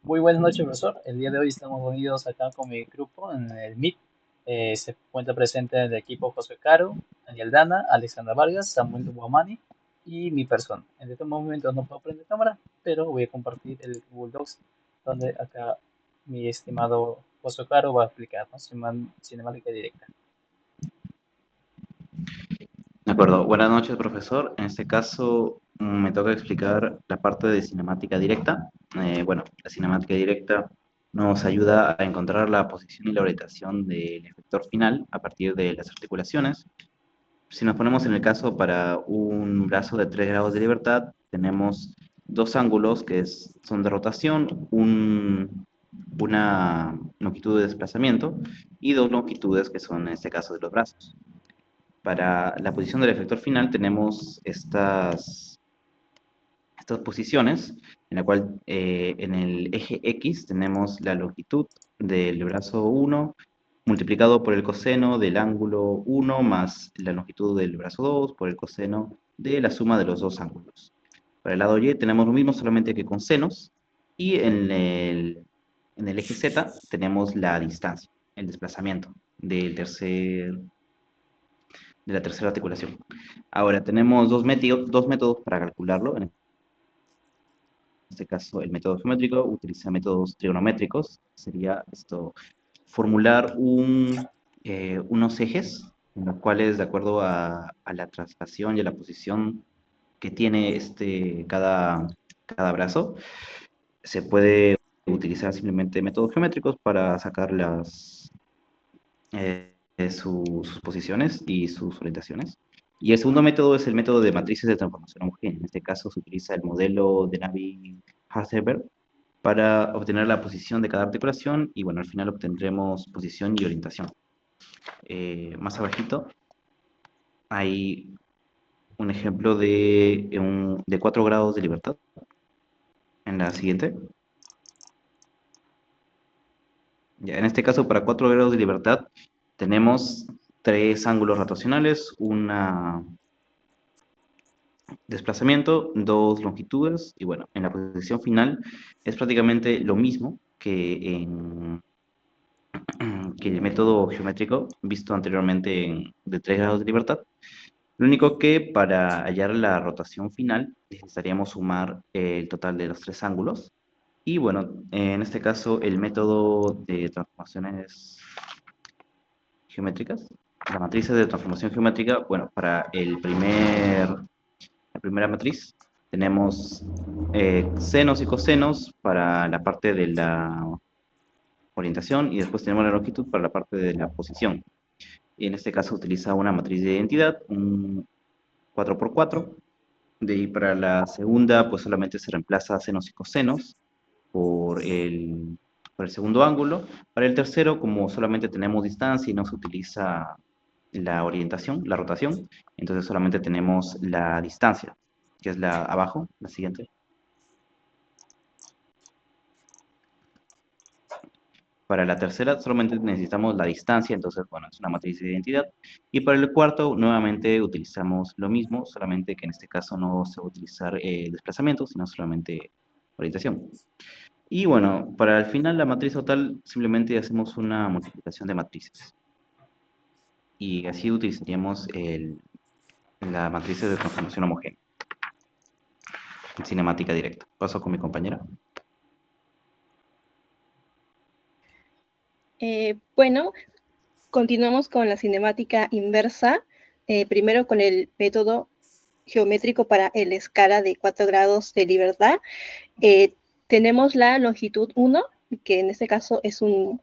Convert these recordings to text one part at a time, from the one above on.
Muy buenas noches, profesor. El día de hoy estamos unidos acá con mi grupo en el Meet. Se cuenta presente el equipo José Caro, Daniel Dana, Alexandra Vargas, Samuel Guamani y mi persona. En estos momentos no puedo prender cámara, pero voy a compartir el Google Docs donde acá mi estimado José Caro va a explicarnos cinemática directa. De acuerdo, buenas noches, profesor. En este caso, me toca explicar la parte de cinemática directa. Bueno, la cinemática directa nos ayuda a encontrar la posición y la orientación del efector final a partir de las articulaciones. Si nos ponemos en el caso para un brazo de 3 grados de libertad, tenemos dos ángulos son de rotación, una longitud de desplazamiento y dos longitudes que son en este caso de los brazos. Para la posición del efector final tenemos estas posiciones, en la cual en el eje X tenemos la longitud del brazo 1 multiplicado por el coseno del ángulo 1 más la longitud del brazo 2 por el coseno de la suma de los dos ángulos. Para el lado Y tenemos lo mismo, solamente que con senos, y en el eje Z tenemos la distancia, el desplazamiento de la tercera articulación. Ahora, tenemos dos métodos para calcularlo. En este caso, el método geométrico utiliza métodos trigonométricos. Sería esto, formular unos ejes en los cuales, de acuerdo a la traslación y a la posición que tiene cada brazo, se puede utilizar simplemente métodos geométricos para sacar sus posiciones y sus orientaciones. Y el segundo método es el método de matrices de transformación homogénea. En este caso se utiliza el modelo de Navier-Haseberg para obtener la posición de cada articulación y bueno, al final obtendremos posición y orientación. Más abajito hay un ejemplo de 4 grados de libertad. En la siguiente. Ya, en este caso, para 4 grados de libertad, tenemos tres ángulos rotacionales, un desplazamiento, dos longitudes, y bueno, en la posición final es prácticamente lo mismo que el método geométrico visto anteriormente de 3 grados de libertad. Lo único que para hallar la rotación final necesitaríamos sumar el total de los tres ángulos. Y bueno, en este caso el método de transformaciones geométricas, las matrices de transformación geométrica, bueno, para la primera matriz tenemos senos y cosenos para la parte de la orientación y después tenemos la longitud para la parte de la posición. Y en este caso utiliza una matriz de identidad, un 4x4. De ahí para la segunda, pues solamente se reemplaza senos y cosenos por por el segundo ángulo. Para el tercero, como solamente tenemos distancia y no se utiliza la orientación, la rotación, entonces solamente tenemos la distancia, que es la abajo, la siguiente. Para la tercera solamente necesitamos la distancia, entonces, bueno, es una matriz de identidad. Y para el cuarto, nuevamente utilizamos lo mismo, solamente que en este caso no se va a utilizar desplazamiento, sino solamente orientación. Y bueno, para el final la matriz total simplemente hacemos una multiplicación de matrices. Y así utilizaríamos la matriz de transformación homogénea en cinemática directa. Paso con mi compañera. Bueno, continuamos con la cinemática inversa, primero con el método geométrico para la escala de 4 grados de libertad. Tenemos la longitud 1, que en este caso es un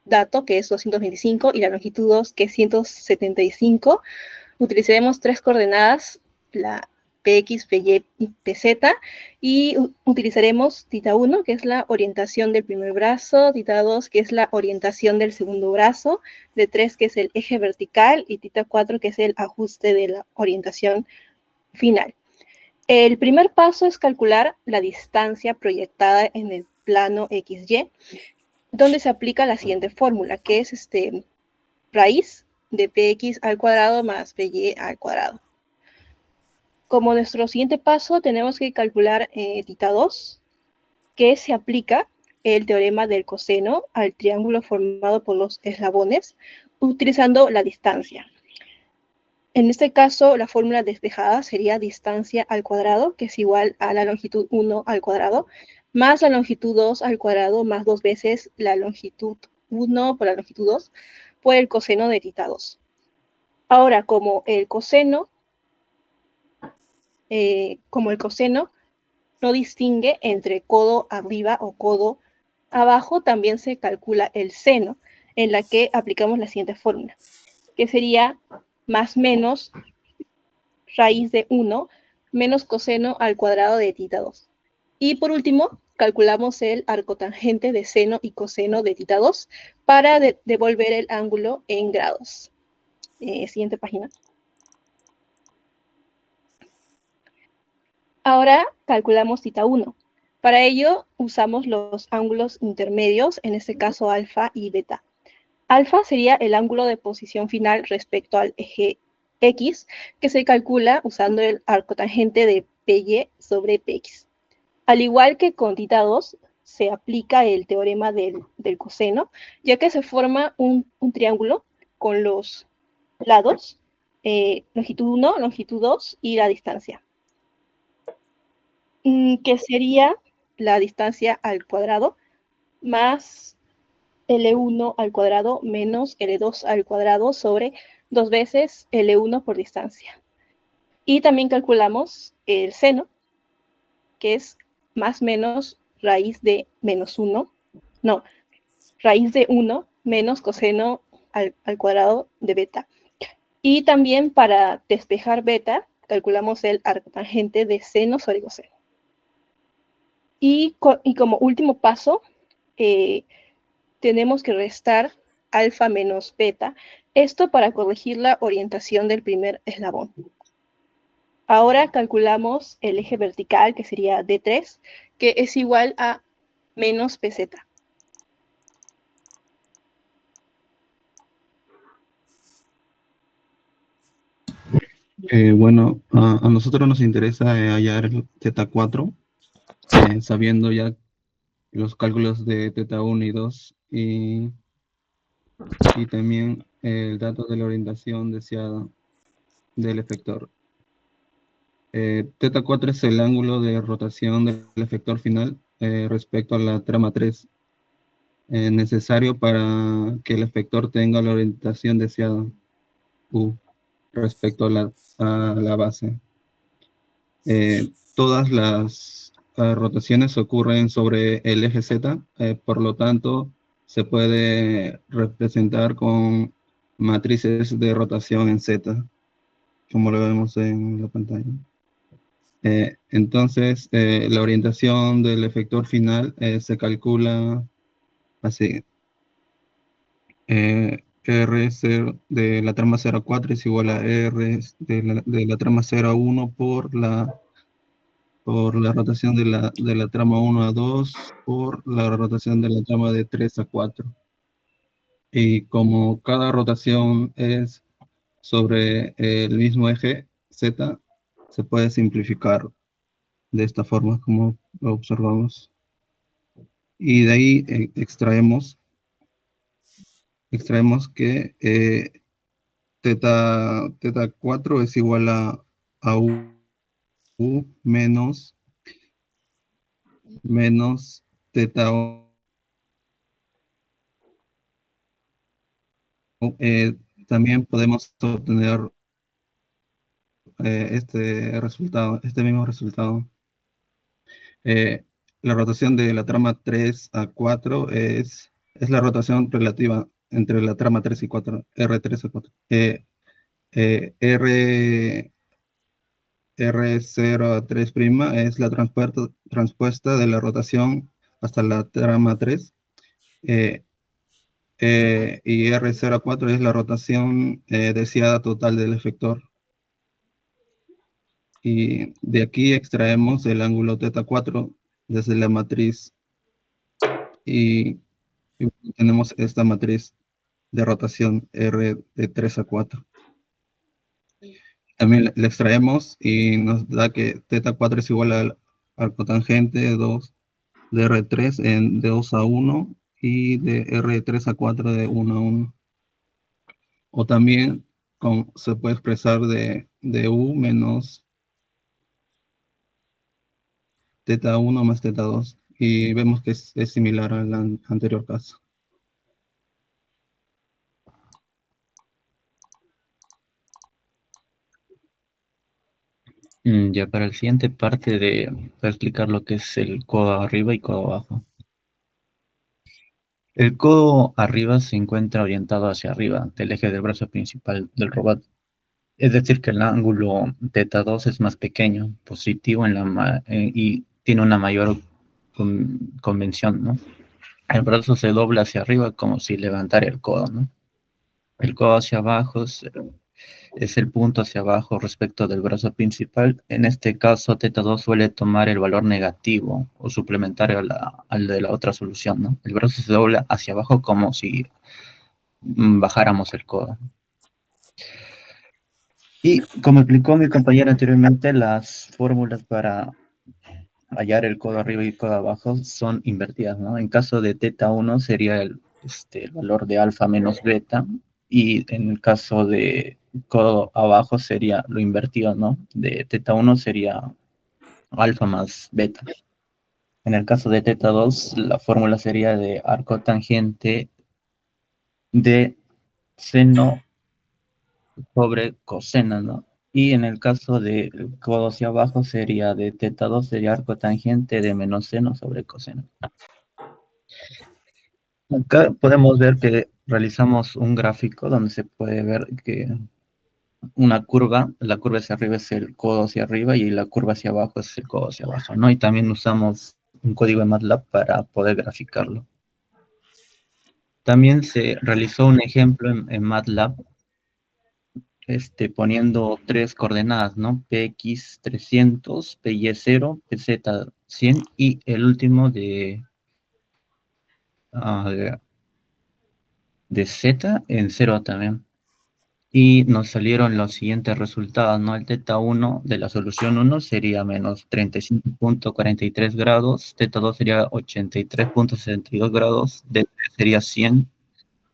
dato que es 225, y la longitud 2, que es 175. Utilizaremos tres coordenadas, la PX, PY y PZ, y utilizaremos tita 1, que es la orientación del primer brazo, tita 2, que es la orientación del segundo brazo, de 3, que es el eje vertical, y tita 4, que es el ajuste de la orientación final. El primer paso es calcular la distancia proyectada en el plano XY, donde se aplica la siguiente fórmula, que es raíz de px al cuadrado más py al cuadrado. Como nuestro siguiente paso, tenemos que calcular tita 2, que se aplica el teorema del coseno al triángulo formado por los eslabones utilizando la distancia. En este caso, la fórmula despejada sería distancia al cuadrado, que es igual a la longitud 1 al cuadrado, más la longitud 2 al cuadrado, más 2 veces la longitud 1 por la longitud 2, por el coseno de θ 2. Ahora, como el coseno no distingue entre codo arriba o codo abajo, también se calcula el seno, en la que aplicamos la siguiente fórmula, que sería más menos raíz de 1 menos coseno al cuadrado de θ 2. Y por último, calculamos el arcotangente de seno y coseno de θ 2 para devolver el ángulo en grados. Siguiente página. Ahora calculamos θ 1. Para ello usamos los ángulos intermedios, en este caso alfa y beta. Alfa sería el ángulo de posición final respecto al eje X, que se calcula usando el arcotangente de PY sobre PX. Al igual que con θ 2, se aplica el teorema del coseno, ya que se forma un triángulo con los lados, longitud 1, longitud 2 y la distancia, que sería la distancia al cuadrado más L1 al cuadrado menos L2 al cuadrado sobre 2 veces L1 por distancia. Y también calculamos el seno, que es más menos raíz de menos 1, no, raíz de 1 menos coseno al cuadrado de beta. Y también para despejar beta, calculamos el arcotangente de seno sobre coseno. Y como último paso, tenemos que restar alfa menos beta, esto para corregir la orientación del primer eslabón. Ahora calculamos el eje vertical, que sería D3, que es igual a menos PZ. Bueno, a nosotros nos interesa hallar el θ4, sabiendo ya los cálculos de θ1 y 2 y también el dato de la orientación deseada del efector. θ4 es el ángulo de rotación del efector final respecto a la trama 3, necesario para que el efector tenga la orientación deseada, U, respecto a la base. Todas las rotaciones ocurren sobre el eje Z, por lo tanto, se puede representar con matrices de rotación en Z, como lo vemos en la pantalla. Entonces, la orientación del efector final se calcula así. R0 de la trama 0 a 4 es igual a R de la trama 0 a 1 por la rotación de la trama 1 a 2 por la rotación de la trama de 3 a 4. Y como cada rotación es sobre el mismo eje Z, se puede simplificar de esta forma, como lo observamos. Y de ahí extraemos que θ4 es igual a U menos θ1. También podemos obtener este mismo resultado. La rotación de la trama 3 a 4 es la rotación relativa entre la trama 3 y 4, R3 a 4. R0 a 3' es la transpuesta de la rotación hasta la trama 3. Y R0 a 4 es la rotación deseada total del efector. Y de aquí extraemos el ángulo θ4 desde la matriz y tenemos esta matriz de rotación R de 3 a 4. También la extraemos y nos da que θ4 es igual al cotangente de 2 de R3 de 2 a 1 y de R3 a 4 de 1 a 1. O también se puede expresar de U menos teta 1 más teta 2. Y vemos que es similar al anterior caso. Ya para el siguiente parte voy a explicar lo que es el codo arriba y codo abajo. El codo arriba se encuentra orientado hacia arriba del eje del brazo principal del robot. Es decir, que el ángulo teta 2 es más pequeño, positivo y tiene una mayor convención, ¿no? El brazo se dobla hacia arriba como si levantara el codo, ¿no? El codo hacia abajo es el punto hacia abajo respecto del brazo principal. En este caso, teta 2 suele tomar el valor negativo o suplementario al de la otra solución, ¿no? El brazo se dobla hacia abajo como si bajáramos el codo. Y como explicó mi compañera anteriormente, las fórmulas para hallar el codo arriba y el codo abajo son invertidas, ¿no? En caso de teta 1 sería el valor de alfa menos beta, y en el caso de codo abajo sería lo invertido, ¿no? De teta 1 sería alfa más beta. En el caso de teta 2, la fórmula sería de arco tangente de seno sobre coseno, ¿no? Y en el caso de codo hacia abajo sería de teta 2, sería arco tangente de menos seno sobre coseno. Acá podemos ver que realizamos un gráfico donde se puede ver que una curva, la curva hacia arriba es el codo hacia arriba y la curva hacia abajo es el codo hacia abajo, ¿no? Y también usamos un código de MATLAB para poder graficarlo. También se realizó un ejemplo en MATLAB, poniendo tres coordenadas, ¿no? PX 300, PY0, PZ 100 y el último ah, de Z en 0 también. Y nos salieron los siguientes resultados, ¿no? El teta 1 de la solución 1 sería menos 35.43 grados, teta 2 sería 83.62 grados, d3 sería 100,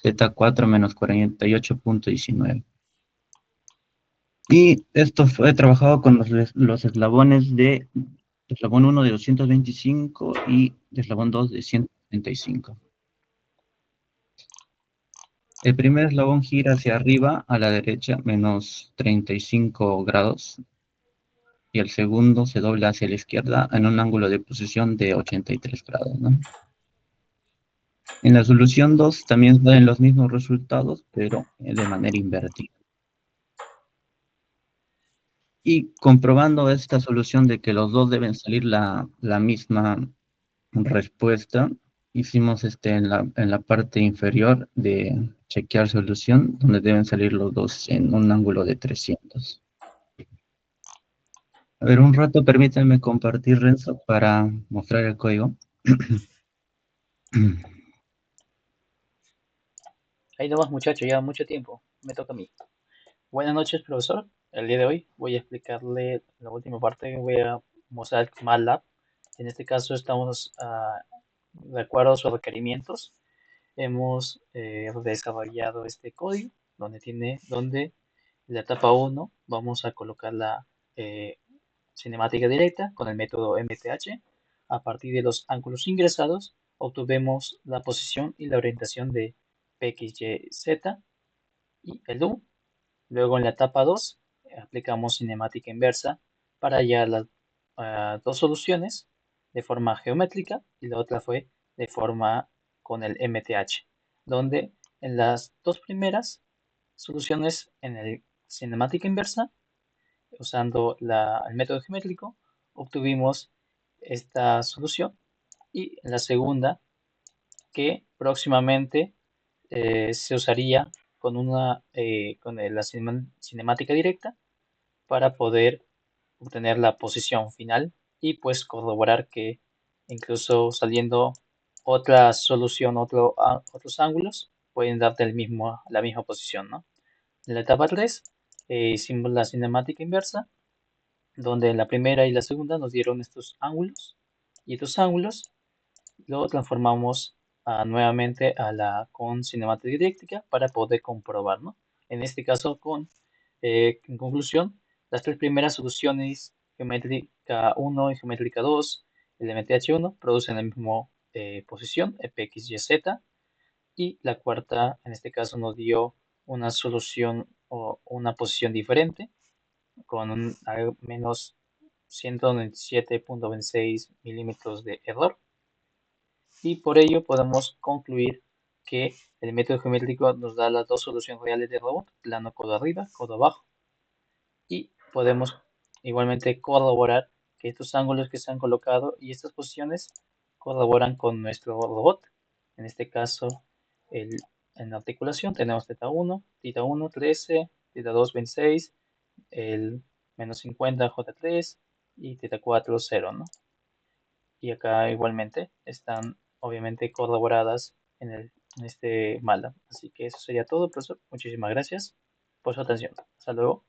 teta 4 menos 48.19. Y esto fue trabajado con los eslabones de eslabón 1 de 225 y eslabón 2 de 135. El primer eslabón gira hacia arriba a la derecha, menos 35 grados, y el segundo se dobla hacia la izquierda en un ángulo de posición de 83 grados, ¿no? En la solución 2 también dan los mismos resultados, pero de manera invertida. Y comprobando esta solución de que los dos deben salir la misma respuesta, hicimos en la parte inferior de chequear solución, donde deben salir los dos en un ángulo de 300. A ver, un rato permítanme compartir, Renzo, para mostrar el código. Ahí nomás, muchachos, ya mucho tiempo. Me toca a mí. Buenas noches, profesor. El día de hoy voy a explicarle la última parte. Voy a mostrar MATLAB. En este caso estamos de acuerdo a sus requerimientos. Hemos desarrollado este código donde en la etapa 1 vamos a colocar la cinemática directa con el método MTH. A partir de los ángulos ingresados, obtuvemos la posición y la orientación de PXYZ y el DOM. Luego en la etapa 2 aplicamos cinemática inversa para hallar las dos soluciones de forma geométrica y la otra fue de forma con el MTH, donde en las dos primeras soluciones en el cinemática inversa, usando el método geométrico, obtuvimos esta solución, y en la segunda, que próximamente se usaría con la cinemática directa para poder obtener la posición final y pues corroborar que incluso saliendo otra solución, otros ángulos, pueden darte la misma posición, ¿no? En la etapa 3 hicimos la cinemática inversa, donde en la primera y la segunda nos dieron estos ángulos, y estos ángulos Lo transformamos nuevamente con cinemática didáctica para poder comprobar, ¿no? En este caso, en conclusión, las tres primeras soluciones, geométrica 1 y geométrica 2, elemento H1, producen la misma posición, Fx, Y, Z, y la cuarta, en este caso, nos dio una solución o una posición diferente, con al menos 197.26 milímetros de error, y por ello podemos concluir que el método geométrico nos da las dos soluciones reales de robot, plano codo arriba, codo abajo, y podemos igualmente corroborar que estos ángulos que se han colocado y estas posiciones corroboran con nuestro robot. En este caso, en la articulación tenemos θ1 13, θ2 26, el menos 50 J3 y θ4 0, ¿no? Y acá igualmente están obviamente corroboradas en este MATLAB. Así que eso sería todo, profesor. Muchísimas gracias por su atención. Hasta luego.